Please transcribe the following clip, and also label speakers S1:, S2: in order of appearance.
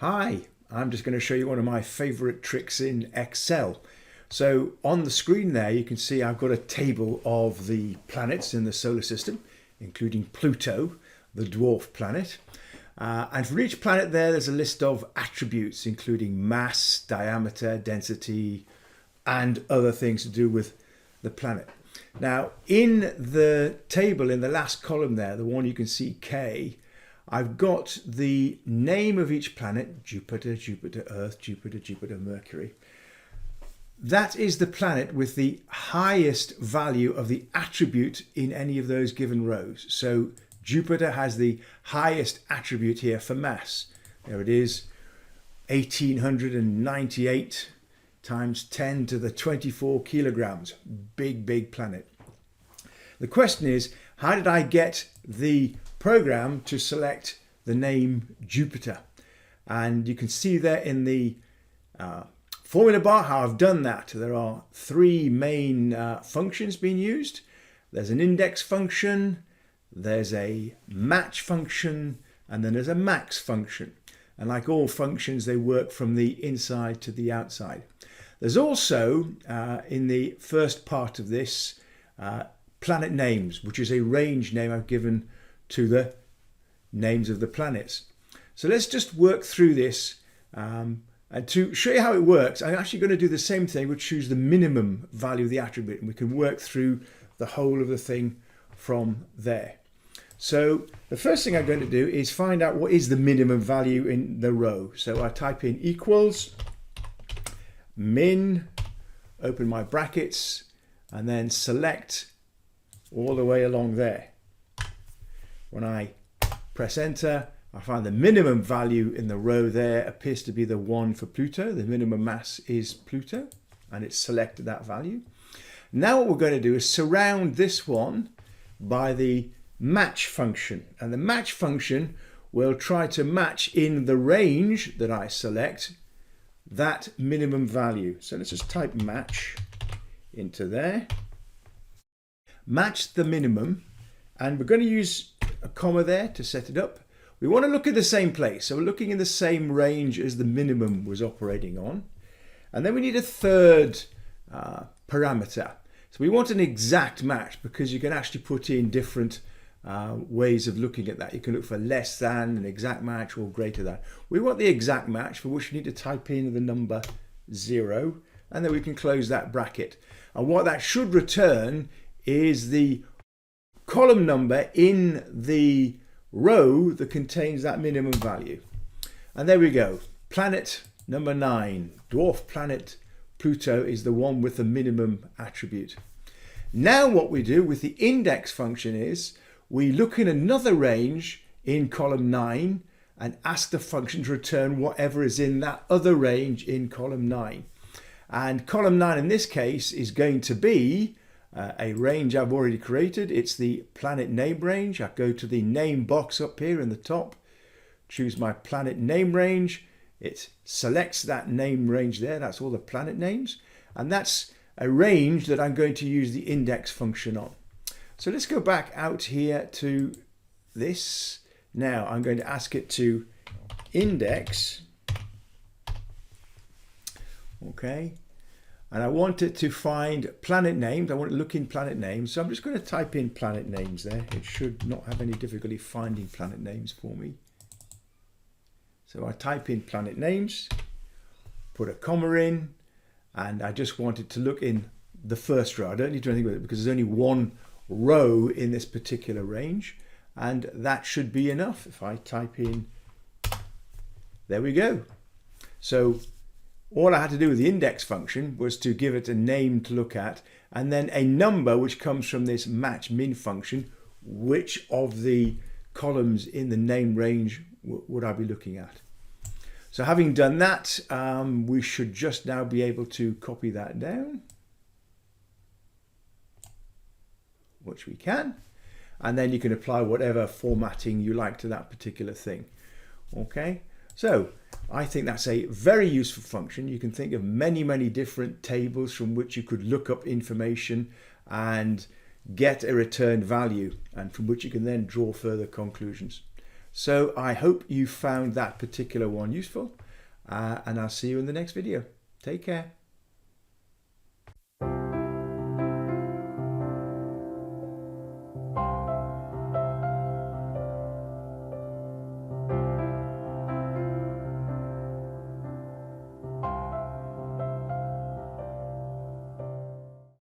S1: Hi, I'm just going to show you one of my favorite tricks in Excel. So on the screen there you can see I've got a table of the planets in the solar system, including Pluto, the dwarf planet. And for each planet there's a list of attributes including mass, diameter, density, and other things to do with the planet. Now in the table in the last column there, the one you can see K, I've got the name of each planet: Jupiter, Jupiter, Earth, Jupiter, Jupiter, Mercury. That is the planet with the highest value of the attribute in any of those given rows. So Jupiter has the highest attribute here for mass. There it is, 1898 times 10 to the 24 kilograms. Big planet. The question is, how did I get the program to select the name Jupiter? And you can see there in the formula bar how I've done that. There are three main functions being used. There's an index function, there's a match function, and then there's a max function. And like all functions, they work from the inside to the outside. There's also, in the first part of this, planet names, which is a range name I've given to the names of the planets. So let's just work through this, and to show you how it works, I'm actually going to do the same thing. We'll choose the minimum value of the attribute and we can work through the whole of the thing from there. So the first thing I'm going to do is find out what is the minimum value in the row. So I type in equals min, open my brackets, and then select all the way along there. When I press enter, I find the minimum value in the row there appears to be the 1 for Pluto. The minimum mass is Pluto, and it's selected that value. Now what we're going to do is surround this one by the match function. And the match function will try to match in the range that I select that minimum value. So let's just type match into there. Match the minimum, and we're going to use a comma there to set it up. We want to look at the same place, so we're looking in the same range as the minimum was operating on. And then we need a third parameter. So we want an exact match, because you can actually put in different ways of looking at that. You can look for less than, an exact match, or greater than. We want the exact match, for which we need to type in the number 0, and then we can close that bracket. And what that should return is the column number in the row that contains that minimum value. And there we go. Planet number 9, dwarf planet Pluto, is the one with the minimum attribute. Now what we do with the index function is we look in another range in column 9 and ask the function to return whatever is in that other range in column 9. And column 9 in this case is going to be a range I've already created. It's the planet name range. I go to the name box up here in the top, choose my planet name range. It selects that name range there. That's all the planet names. And that's a range that I'm going to use the index function on. So let's go back out here to this. Now I'm going to ask it to index. Okay. And I want it to find planet names. I want to look in planet names. So I'm just going to type in planet names there. It should not have any difficulty finding planet names for me. So I type in planet names, put a comma in, and I just want it to look in the first row. I don't need to do anything with it because there's only one row in this particular range. And that should be enough. If I type in, there we go. So all I had to do with the index function was to give it a name to look at, and then a number which comes from this match min function. Which of the columns in the name range would I be looking at? So having done that, we should just now be able to copy that down, which we can. And then you can apply whatever formatting you like to that particular thing. Okay, so I think that's a very useful function. You can think of many different tables from which you could look up information and get a returned value, and from which you can then draw further conclusions. So I hope you found that particular one useful, and I'll see you in the next video. Take care.